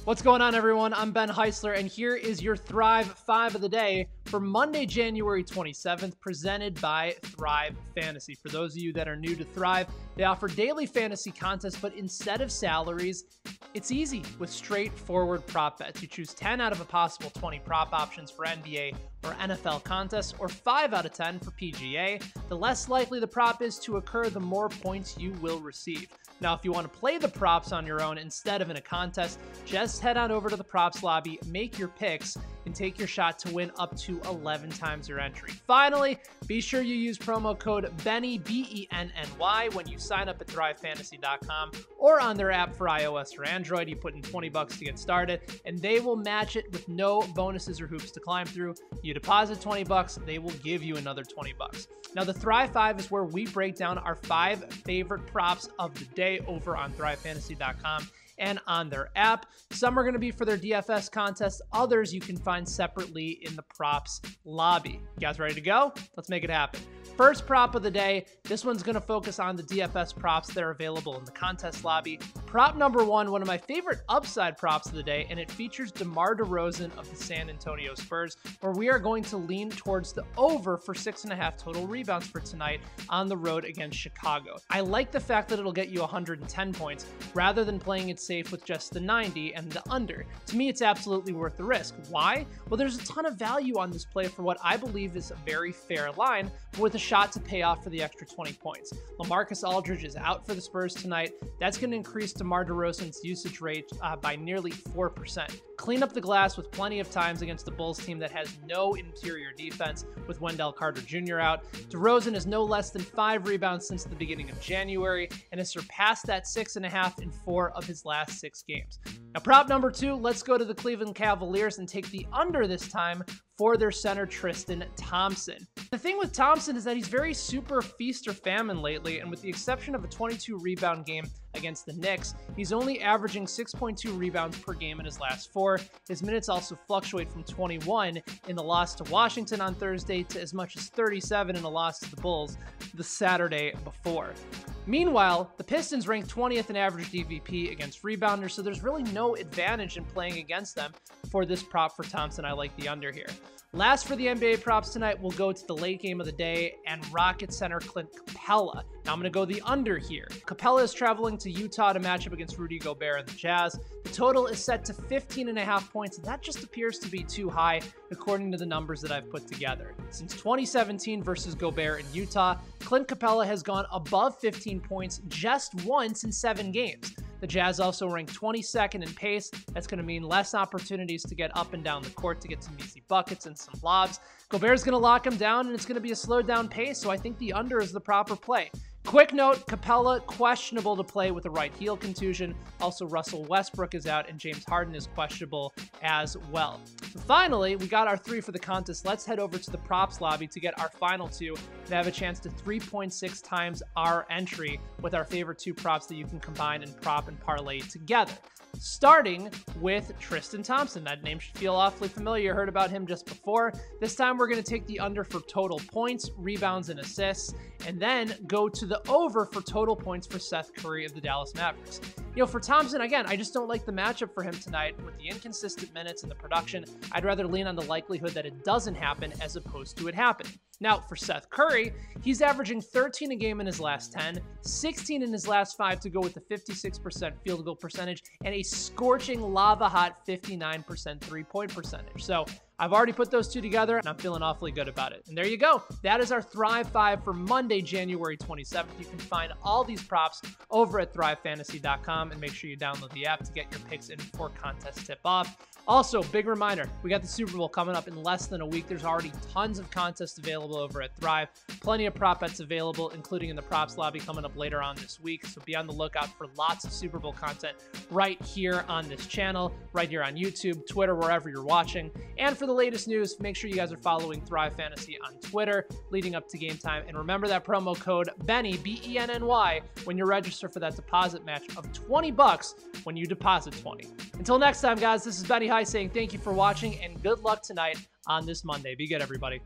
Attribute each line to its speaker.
Speaker 1: What's going on, everyone? I'm Ben Heisler, and here is your Thrive 5 of the day for Monday, January 27th, presented by Thrive Fantasy. For those of you that are new to Thrive, they offer daily fantasy contests, but instead of salaries, it's easy with straightforward prop bets. You choose 10 out of a possible 20 prop options for NBA or NFL contests, or 5 out of 10 for PGA. The less likely the prop is to occur, the more points you will receive. Now, if you want to play the props on your own instead of in a contest, just head on over to the props lobby, make your picks, and take your shot to win up to 11 times your entry. Finally, be sure you use promo code BENNY, B-E-N-N-Y, when you sign up at thrivefantasy.com or on their app for iOS or Android. You put in $20 to get started, and they will match it with no bonuses or hoops to climb through. You deposit $20, they will give you another $20. Now, the Thrive 5 is where we break down our 5 favorite props of the day over on thrivefantasy.com and on their app. Some are going to be for their DFS contest. Others you can find separately in the props lobby. You guys ready to go? Let's make it happen. First prop of the day. This one's going to focus on the DFS props that are available in the contest lobby. Prop number one of my favorite upside props of the day, and it features DeMar DeRozan of the San Antonio Spurs, where we are going to lean towards the over for 6.5 total rebounds for tonight on the road against Chicago. I like the fact that it'll get you 110 points rather than playing it safe with just the 90 and the under. To me, it's absolutely worth the risk. Why? Well, there's a ton of value on this play for what I believe is a very fair line, but with a shot to pay off for the extra 20 points. LaMarcus Aldridge is out for the Spurs tonight. That's going to increase DeMar DeRozan's usage rate by nearly 4%. Clean up the glass with plenty of times against the Bulls team that has no interior defense with Wendell Carter Jr. out. DeRozan has no less than 5 rebounds since the beginning of January and has surpassed that 6.5 in 4 of his last 6 games. Now, prop number 2, let's go to the Cleveland Cavaliers and take the under this time for their center, Tristan Thompson. The thing with Thompson is that he's very super feast or famine lately, and with the exception of a 22 rebound game against the Knicks, he's only averaging 6.2 rebounds per game in his last 4. His minutes also fluctuate from 21 in the loss to Washington on Thursday to as much as 37 in a loss to the Bulls the Saturday before. Meanwhile, the Pistons rank 20th in average DVP against rebounders, so there's really no advantage in playing against them for this prop for Thompson. I like the under here. Last for the NBA props tonight, we'll go to the late game of the day and Rocket center Clint Capella. Now I'm going to go the under here. Capella is traveling to Utah to match up against Rudy Gobert and the Jazz. The total is set to 15.5 points. That just appears to be too high according to the numbers that I've put together. Since 2017 versus Gobert in Utah, Clint Capella has gone above 15 points just once in 7 games. The Jazz also rank 22nd in pace. That's going to mean less opportunities to get up and down the court to get some easy buckets and some lobs. Gobert's going to lock him down, and it's going to be a slowed down pace, so I think the under is the proper play. Quick note, Capella questionable to play with a right heel contusion. Also, Russell Westbrook is out, and James Harden is questionable as well. So finally, we got our 3 for the contest. Let's head over to the props lobby to get our final 2 and have a chance to 3.6 times our entry with our favorite 2 props that you can combine and prop and parlay together. Starting with Tristan Thompson. That name should feel awfully familiar. You heard about him just before. This time we're going to take the under for total points, rebounds, and assists, and then go to the over for total points for Seth Curry of the Dallas Mavericks. You know, for Thompson, again, I just don't like the matchup for him tonight with the inconsistent minutes and the production. I'd rather lean on the likelihood that it doesn't happen as opposed to it happening. Now, for Seth Curry, he's averaging 13 a game in his last 10, 16 in his last 5 to go with a 56% field goal percentage, and a scorching lava-hot 59% three-point percentage. So I've already put those 2 together, and I'm feeling awfully good about it. And there you go. That is our Thrive 5 for Monday, January 27th. You can find all these props over at thrivefantasy.com, and make sure you download the app to get your picks in before contest tip-off. Also, big reminder, we got the Super Bowl coming up in less than a week. There's already tons of contests available over at Thrive. Plenty of prop bets available, including in the props lobby coming up later on this week. So be on the lookout for lots of Super Bowl content right here on this channel, right here on YouTube, Twitter, wherever you're watching. And for the latest news, make sure you guys are following Thrive Fantasy on Twitter leading up to game time. And remember that promo code BENNY, B-E-N-N-Y, when you register for that deposit match of $20 when you deposit 20. Until next time, guys, this is Benny High saying thank you for watching and good luck tonight on this Monday. Be good, everybody.